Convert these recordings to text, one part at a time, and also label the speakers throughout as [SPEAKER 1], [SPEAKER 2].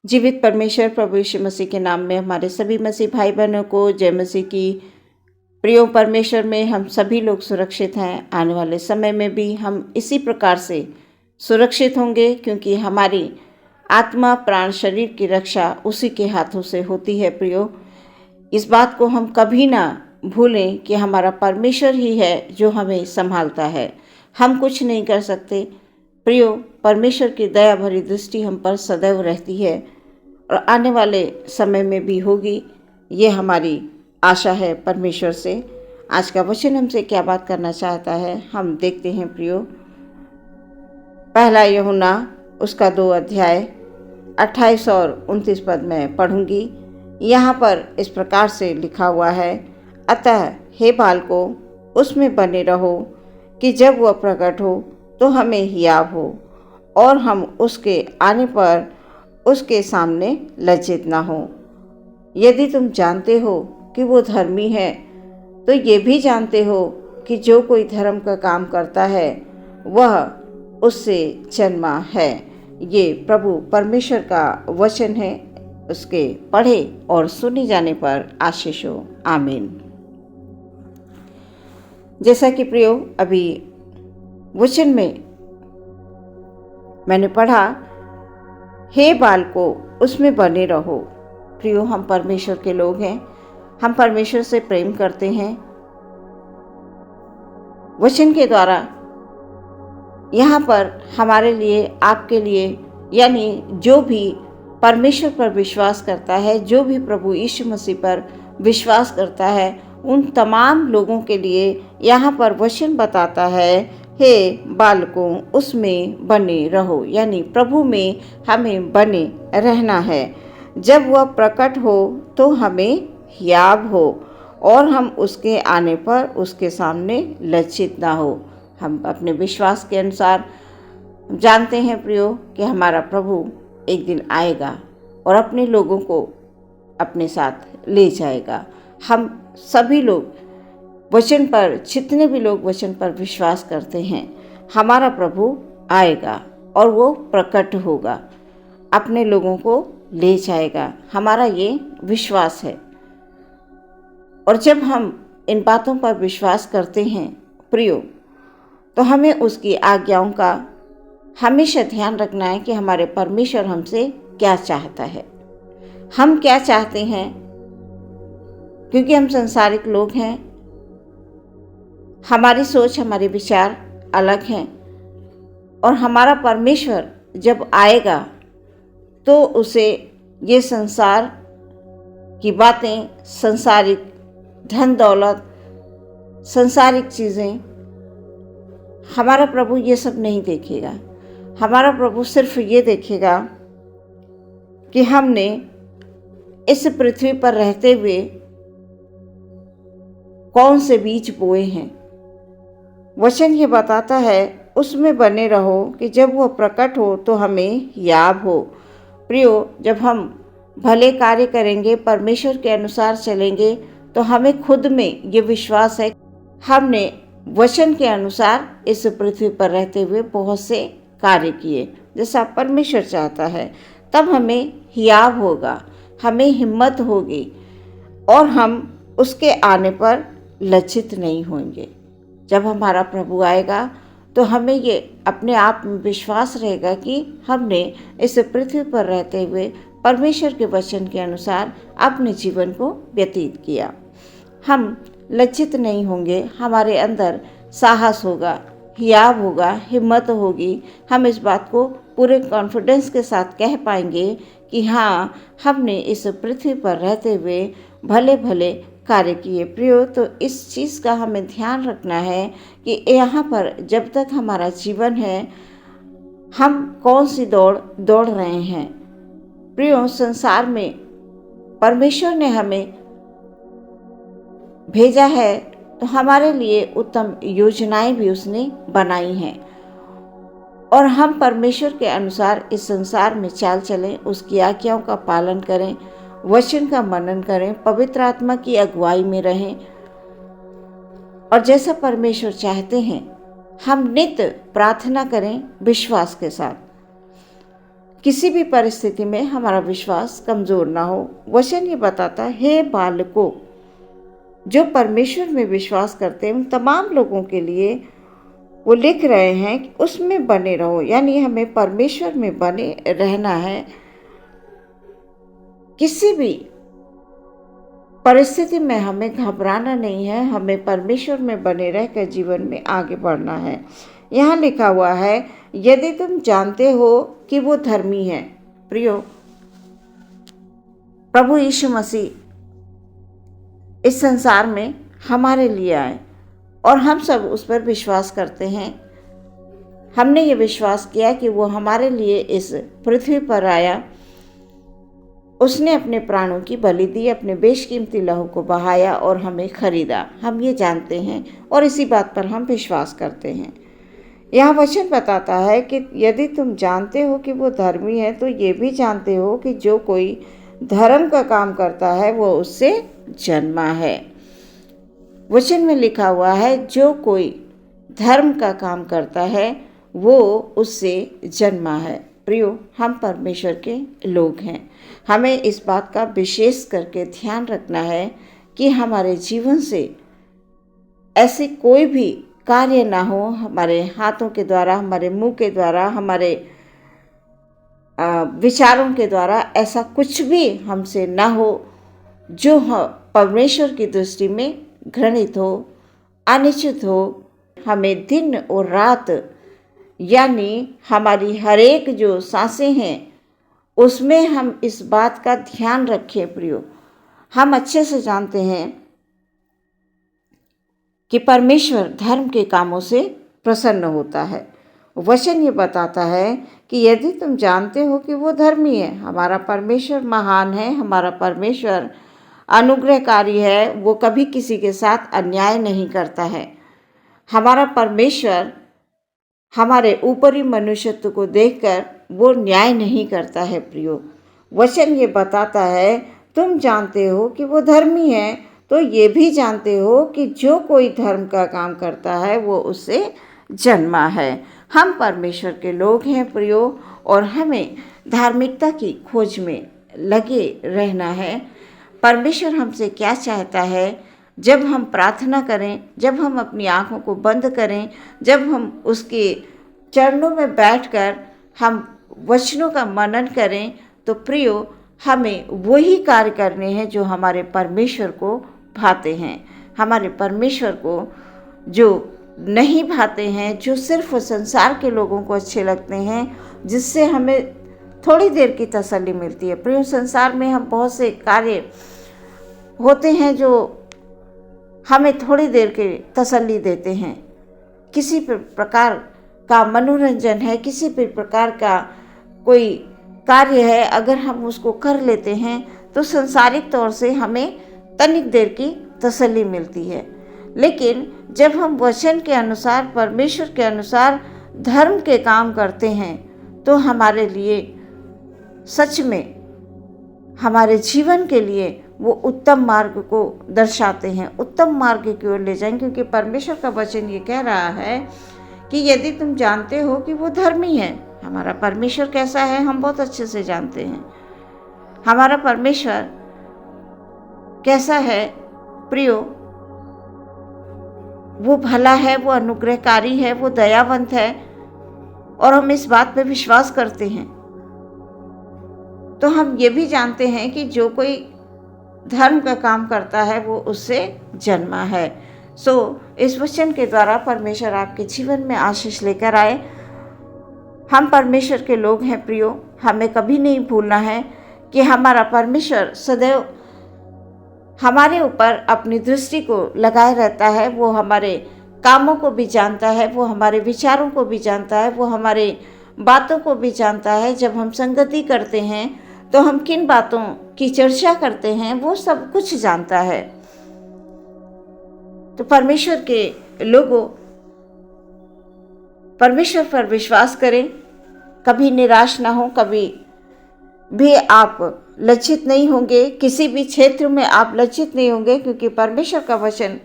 [SPEAKER 1] जीवित परमेश्वर प्रभु यीशु मसीह के नाम में हमारे सभी मसीह भाई बहनों को जय मसीह की। प्रियो परमेश्वर में हम सभी लोग सुरक्षित हैं। आने वाले समय में भी हम इसी प्रकार से सुरक्षित होंगे, क्योंकि हमारी आत्मा प्राण शरीर की रक्षा उसी के हाथों से होती है। प्रियो, इस बात को हम कभी ना भूलें कि हमारा परमेश्वर ही है जो हमें संभालता है। हम कुछ नहीं कर सकते। प्रियो, परमेश्वर की दया भरी दृष्टि हम पर सदैव रहती है और आने वाले समय में भी होगी। ये हमारी आशा है परमेश्वर से। आज का वचन हमसे क्या बात करना चाहता है, हम देखते हैं। प्रियो, पहला यूहन्ना उसका 2 अध्याय 28 और 29 पद में पढ़ूंगी। यहाँ पर इस प्रकार से लिखा हुआ है, अतः हे बालकों, उसमें बने रहो कि जब वह प्रकट हो तो हमें हियाव हो और हम उसके आने पर उसके सामने लज्जित ना हो। यदि तुम जानते हो कि वो धर्मी है, तो ये भी जानते हो कि जो कोई धर्म का काम करता है वह उससे जन्मा है। ये प्रभु परमेश्वर का वचन है। उसके पढ़े और सुने जाने पर आशीष हो। आमीन। जैसा कि प्रियो अभी वचन में मैंने पढ़ा, हे बालकों, उसमें बने रहो। प्रियो, हम परमेश्वर के लोग हैं। हम परमेश्वर से प्रेम करते हैं। वचन के द्वारा यहाँ पर हमारे लिए, आपके लिए, यानी जो भी परमेश्वर पर विश्वास करता है, जो भी प्रभु यीशु मसीह पर विश्वास करता है, उन तमाम लोगों के लिए यहाँ पर वचन बताता है, हे बालकों, उसमें बने रहो। यानी प्रभु में हमें बने रहना है। जब वह प्रकट हो तो हमें हियाव हो और हम उसके आने पर उसके सामने लज्जित ना हो। हम अपने विश्वास के अनुसार जानते हैं प्रियो कि हमारा प्रभु एक दिन आएगा और अपने लोगों को अपने साथ ले जाएगा। हम सभी लोग वचन पर, जितने भी लोग वचन पर विश्वास करते हैं, हमारा प्रभु आएगा और वो प्रकट होगा, अपने लोगों को ले जाएगा। हमारा ये विश्वास है। और जब हम इन बातों पर विश्वास करते हैं प्रियो, तो हमें उसकी आज्ञाओं का हमेशा ध्यान रखना है कि हमारे परमेश्वर हमसे क्या चाहता है, हम क्या चाहते हैं। क्योंकि हम संसारिक लोग हैं, हमारी सोच, हमारे विचार अलग हैं। और हमारा परमेश्वर जब आएगा तो उसे ये संसार की बातें, संसारिक धन दौलत, संसारिक चीज़ें, हमारा प्रभु ये सब नहीं देखेगा। हमारा प्रभु सिर्फ ये देखेगा कि हमने इस पृथ्वी पर रहते हुए कौन से बीज बोए हैं। वचन ये बताता है, उसमें बने रहो कि जब वह प्रकट हो तो हमें हियाव हो। प्रियो, जब हम भले कार्य करेंगे, परमेश्वर के अनुसार चलेंगे, तो हमें खुद में ये विश्वास है, हमने वचन के अनुसार इस पृथ्वी पर रहते हुए बहुत से कार्य किए जैसा परमेश्वर चाहता है। तब हमें हियाव होगा, हमें हिम्मत होगी और हम उसके आने पर लज्जित नहीं होंगे। जब हमारा प्रभु आएगा तो हमें ये अपने आप में विश्वास रहेगा कि हमने इस पृथ्वी पर रहते हुए परमेश्वर के वचन के अनुसार अपने जीवन को व्यतीत किया। हम लज्जित नहीं होंगे, हमारे अंदर साहस होगा, हियाव होगा, हिम्मत होगी। हम इस बात को पूरे कॉन्फिडेंस के साथ कह पाएंगे कि हाँ, हमने इस पृथ्वी पर रहते हुए भले भले कार्य किए। प्रियो, तो इस चीज़ का हमें ध्यान रखना है कि यहाँ पर जब तक हमारा जीवन है, हम कौन सी दौड़ रहे हैं। प्रियो, संसार में परमेश्वर ने हमें भेजा है तो हमारे लिए उत्तम योजनाएं भी उसने बनाई हैं और हम परमेश्वर के अनुसार इस संसार में चाल चलें, उसकी आज्ञाओं का पालन करें, वचन का मनन करें, पवित्र आत्मा की अगुवाई में रहें और जैसा परमेश्वर चाहते हैं हम नित्य प्रार्थना करें विश्वास के साथ किसी भी परिस्थिति में हमारा विश्वास कमज़ोर ना हो। वचन ये बताता है, हे बालकों, जो परमेश्वर में विश्वास करते हैं उन तमाम लोगों के लिए वो लिख रहे हैं कि उसमें बने रहो, यानी हमें परमेश्वर में बने रहना है। किसी भी परिस्थिति में हमें घबराना नहीं है, हमें परमेश्वर में बने रहकर जीवन में आगे बढ़ना है। यहाँ लिखा हुआ है, यदि तुम जानते हो कि वो धर्मी है। प्रियो, प्रभु यीशु मसीह इस संसार में हमारे लिए आए और हम सब उस पर विश्वास करते हैं। हमने ये विश्वास किया कि वो हमारे लिए इस पृथ्वी पर आया, उसने अपने प्राणों की बलि दी, अपने बेशकीमती लहू को बहाया और हमें खरीदा। हम ये जानते हैं और इसी बात पर हम विश्वास करते हैं। यह वचन बताता है कि यदि तुम जानते हो कि वो धर्मी है तो ये भी जानते हो कि जो कोई धर्म का काम करता है वो उससे जन्मा है। वचन में लिखा हुआ है, जो कोई धर्म का काम करता है वो उससे जन्मा है। प्रियो, हम परमेश्वर के लोग हैं। हमें इस बात का विशेष करके ध्यान रखना है कि हमारे जीवन से ऐसे कोई भी कार्य ना हो, हमारे हाथों के द्वारा, हमारे मुंह के द्वारा, हमारे विचारों के द्वारा ऐसा कुछ भी हमसे ना हो जो परमेश्वर की दृष्टि में घृणित हो, अनुचित हो। हमें दिन और रात, यानी हमारी हर एक जो सांसें हैं उसमें हम इस बात का ध्यान रखें। प्रियो, हम अच्छे से जानते हैं कि परमेश्वर धर्म के कामों से प्रसन्न होता है। वचन ये बताता है कि यदि तुम जानते हो कि वो धर्मी है, हमारा परमेश्वर महान है, हमारा परमेश्वर अनुग्रहकारी है, वो कभी किसी के साथ अन्याय नहीं करता है। हमारा परमेश्वर हमारे ऊपरी मनुष्यत्व को देखकर वो न्याय नहीं करता है। प्रियो, वचन ये बताता है, तुम जानते हो कि वो धर्मी है तो ये भी जानते हो कि जो कोई धर्म का काम करता है वो उससे जन्मा है। हम परमेश्वर के लोग हैं प्रियो, और हमें धार्मिकता की खोज में लगे रहना है। परमेश्वर हमसे क्या चाहता है? जब हम प्रार्थना करें, जब हम अपनी आँखों को बंद करें, जब हम उसके चरणों में बैठकर हम वचनों का मनन करें, तो प्रियो, हमें वही कार्य करने हैं जो हमारे परमेश्वर को भाते हैं। हमारे परमेश्वर को जो नहीं भाते हैं, जो सिर्फ संसार के लोगों को अच्छे लगते हैं, जिससे हमें थोड़ी देर की तसल्ली मिलती है। प्रिय, संसार में हम बहुत से कार्य होते हैं जो हमें थोड़ी देर की तसल्ली देते हैं। किसी प्रकार का मनोरंजन है, किसी भी प्रकार का कोई कार्य है, अगर हम उसको कर लेते हैं तो सांसारिक तौर से हमें तनिक देर की तसल्ली मिलती है। लेकिन जब हम वचन के अनुसार, परमेश्वर के अनुसार धर्म के काम करते हैं तो हमारे लिए सच में, हमारे जीवन के लिए वो उत्तम मार्ग को दर्शाते हैं, उत्तम मार्ग की ओर ले जाएंगे। क्योंकि परमेश्वर का वचन ये कह रहा है कि यदि तुम जानते हो कि वो धर्मी है। हमारा परमेश्वर कैसा है हम बहुत अच्छे से जानते हैं। हमारा परमेश्वर कैसा है प्रियो? वो भला है, वो अनुग्रहकारी है, वो दयावंत है, और हम इस बात पे विश्वास करते हैं। तो हम ये भी जानते हैं कि जो कोई धर्म का काम करता है वो उससे जन्मा है। इस वचन के द्वारा परमेश्वर आपके जीवन में आशीष लेकर आए। हम परमेश्वर के लोग हैं प्रियो। हमें कभी नहीं भूलना है कि हमारा परमेश्वर सदैव हमारे ऊपर अपनी दृष्टि को लगाए रहता है। वो हमारे कामों को भी जानता है, वो हमारे विचारों को भी जानता है, वो हमारे बातों को भी जानता है। जब हम संगति करते हैं तो हम किन बातों की चर्चा करते हैं, वो सब कुछ जानता है। तो परमेश्वर के लोगों, परमेश्वर पर विश्वास करें, कभी निराश ना हो, कभी भी आप लज्जित नहीं होंगे, किसी भी क्षेत्र में आप लज्जित नहीं होंगे, क्योंकि परमेश्वर का वचन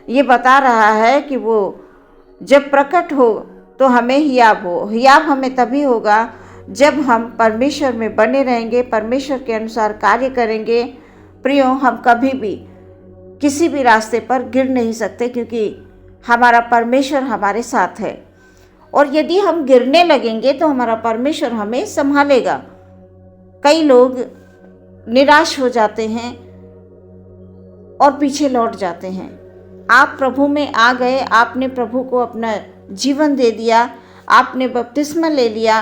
[SPEAKER 1] ये बता रहा है कि वो जब प्रकट हो तो हमें हियाव हो। हियाव हमें तभी होगा जब हम परमेश्वर में बने रहेंगे, परमेश्वर के अनुसार कार्य करेंगे, प्रियो, हम कभी भी किसी भी रास्ते पर गिर नहीं सकते, क्योंकि हमारा परमेश्वर हमारे साथ है। और यदि हम गिरने लगेंगे तो हमारा परमेश्वर हमें संभालेगा। कई लोग निराश हो जाते हैं और पीछे लौट जाते हैं। आप प्रभु में आ गए, आपने प्रभु को अपना जीवन दे दिया, आपने बपतिस्मा ले लिया,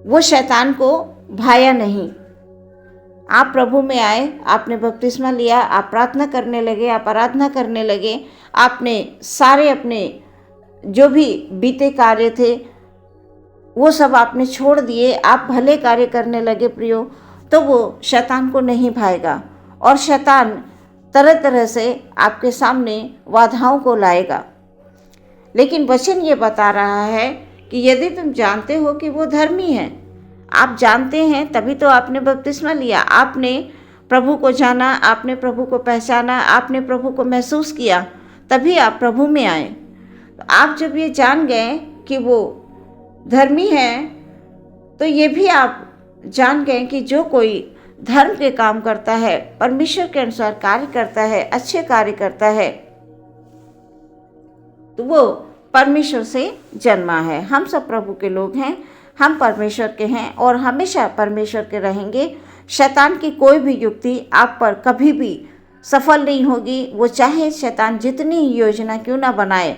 [SPEAKER 1] वो शैतान को भाया नहीं। आप प्रभु में आए, आपने बपतिस्मा लिया, आप प्रार्थना करने लगे, आप आराधना करने लगे, आपने सारे अपने जो भी बीते कार्य थे वो सब आपने छोड़ दिए, आप भले कार्य करने लगे प्रियो, तो वो शैतान को नहीं भाएगा और शैतान तरह तरह से आपके सामने बाधाओं को लाएगा। लेकिन वचन ये बता रहा है कि यदि तुम जानते हो कि वो धर्मी है, आप जानते हैं तभी तो आपने बपतिस्मा लिया, आपने प्रभु को जाना, आपने प्रभु को पहचाना, आपने प्रभु को महसूस किया, तभी आप प्रभु में आए। तो आप जब ये जान गए कि वो धर्मी है, तो ये भी आप जान गए कि जो कोई धर्म के काम करता है, परमेश्वर के अनुसार कार्य करता है, अच्छे कार्य करता है, तो वो परमेश्वर से जन्मा है। हम सब प्रभु के लोग हैं, हम परमेश्वर के हैं और हमेशा परमेश्वर के रहेंगे। शैतान की कोई भी युक्ति आप पर कभी भी सफल नहीं होगी। वो चाहे शैतान जितनी योजना क्यों ना बनाए,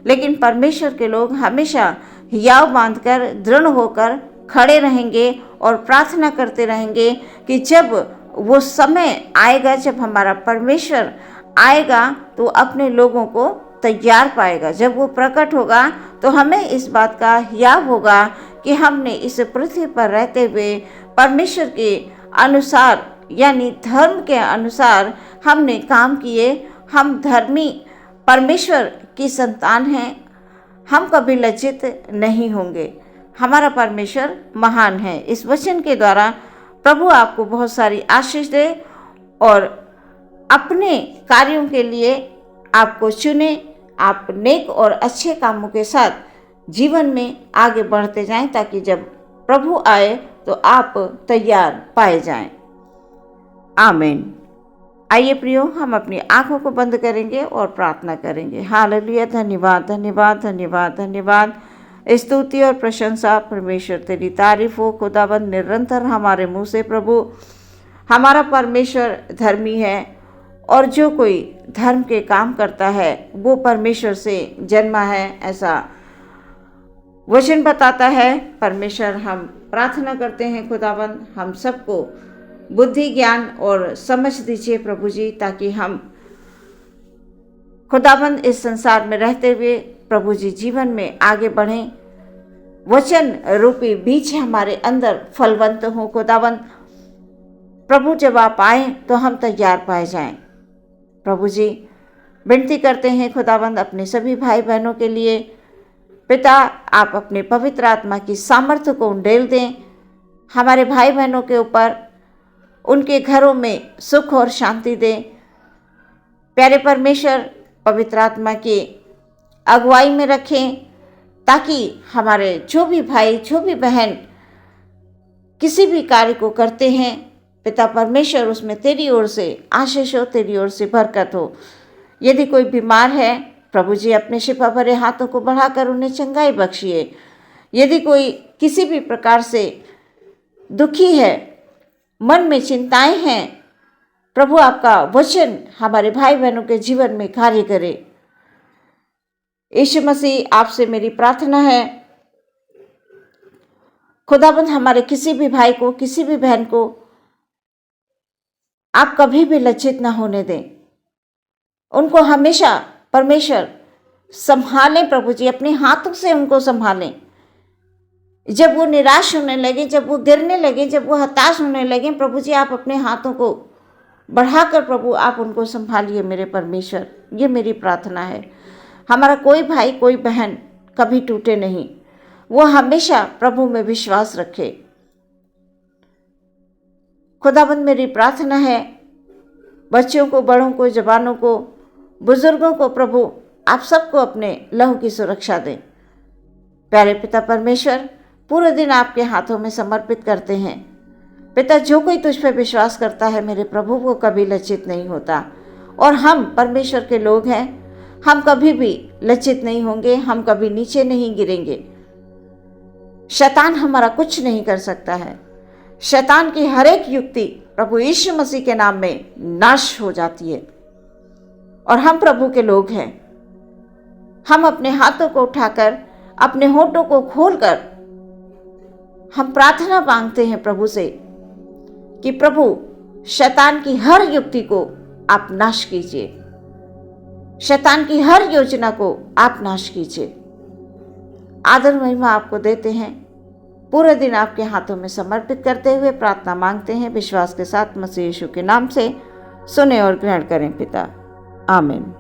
[SPEAKER 1] लेकिन परमेश्वर के लोग हमेशा हियाव बांधकर दृढ़ होकर खड़े रहेंगे और प्रार्थना करते रहेंगे कि जब वो समय आएगा, जब हमारा परमेश्वर आएगा तो अपने लोगों को तैयार पाएगा। जब वो प्रकट होगा तो हमें इस बात का हियाव होगा कि हमने इस पृथ्वी पर रहते हुए परमेश्वर के अनुसार, यानी धर्म के अनुसार हमने काम किए। हम धर्मी परमेश्वर की संतान हैं, हम कभी लज्जित नहीं होंगे। हमारा परमेश्वर महान है। इस वचन के द्वारा प्रभु आपको बहुत सारी आशीष दे और अपने कार्यों के लिए आपको चुने। आप नेक और अच्छे कामों के साथ जीवन में आगे बढ़ते जाएं, ताकि जब प्रभु आए तो आप तैयार पाए जाएं। आमीन। आइए प्रियो, हम अपनी आंखों को बंद करेंगे और प्रार्थना करेंगे। हालेलुया। धन्यवाद धन्यवाद धन्यवाद धन्यवाद। स्तुति और प्रशंसा परमेश्वर तेरी तारीफ हो खुदाबंद निरंतर हमारे मुंह से। प्रभु, हमारा परमेश्वर धर्मी है और जो कोई धर्म के काम करता है वो परमेश्वर से जन्मा है, ऐसा वचन बताता है। परमेश्वर, हम प्रार्थना करते हैं खुदाबंद, हम सबको बुद्धि, ज्ञान और समझ दीजिए प्रभु जी, ताकि हम खुदाबंद इस संसार में रहते हुए प्रभु जी जीवन में आगे बढ़ें। वचन रूपी बीज हमारे अंदर फलवंत हो खुदाबंद। प्रभु, जब आप आए तो हम तैयार पाए जाएं। प्रभु जी, विनती करते हैं खुदाबंद अपने सभी भाई बहनों के लिए। पिता, आप अपने पवित्र आत्मा की सामर्थ्य को उंडेल दें हमारे भाई बहनों के ऊपर, उनके घरों में सुख और शांति दें। प्यारे परमेश्वर, पवित्र आत्मा की अगुवाई में रखें, ताकि हमारे जो भी भाई, जो भी बहन किसी भी कार्य को करते हैं, पिता परमेश्वर, उसमें तेरी ओर से आशीष हो, तेरी ओर से बरकत हो। यदि कोई बीमार है, प्रभु जी अपने शिफा भरे हाथों को बढ़ाकर उन्हें चंगाई बख्शिए। यदि कोई किसी भी प्रकार से दुखी है, मन में चिंताएं हैं, प्रभु आपका वचन हमारे भाई बहनों के जीवन में कार्य करे। यीशु मसीह, आपसे मेरी प्रार्थना है खुदाबंद, हमारे किसी भी भाई को, किसी भी बहन को आप कभी भी लज्जित ना होने दें। उनको हमेशा परमेश्वर संभालें प्रभु जी, अपने हाथों से उनको संभालें। जब वो निराश होने लगे, जब वो गिरने लगे, जब वो हताश होने लगे, प्रभु जी आप अपने हाथों को बढ़ाकर प्रभु आप उनको संभालिए मेरे परमेश्वर। ये मेरी प्रार्थना है। हमारा कोई भाई, कोई बहन कभी टूटे नहीं, वो हमेशा प्रभु में विश्वास रखे। खुदाबंद, मेरी प्रार्थना है बच्चों को, बड़ों को, जवानों को, बुजुर्गों को, प्रभु आप सबको अपने लहू की सुरक्षा दें। प्यारे पिता परमेश्वर, पूरे दिन आपके हाथों में समर्पित करते हैं। पिता, जो कोई तुझ पर विश्वास करता है मेरे प्रभु, वो कभी लज्जित नहीं होता। और हम परमेश्वर के लोग हैं, हम कभी भी लज्जित नहीं होंगे, हम कभी नीचे नहीं गिरेंगे। शैतान हमारा कुछ नहीं कर सकता है। शैतान की हर एक युक्ति प्रभु यीशु मसीह के नाम में नाश हो जाती है। और हम प्रभु के लोग हैं। हम अपने हाथों को उठाकर, अपने होठों को खोलकर हम प्रार्थना मांगते हैं प्रभु से कि प्रभु, शैतान की हर युक्ति को आप नाश कीजिए, शैतान की हर योजना को आप नाश कीजिए। आदर महिमा आपको देते हैं। पूरे दिन आपके हाथों में समर्पित करते हुए प्रार्थना मांगते हैं विश्वास के साथ मसीह यीशु के नाम से। सुने और ग्रहण करें पिता। आमीन।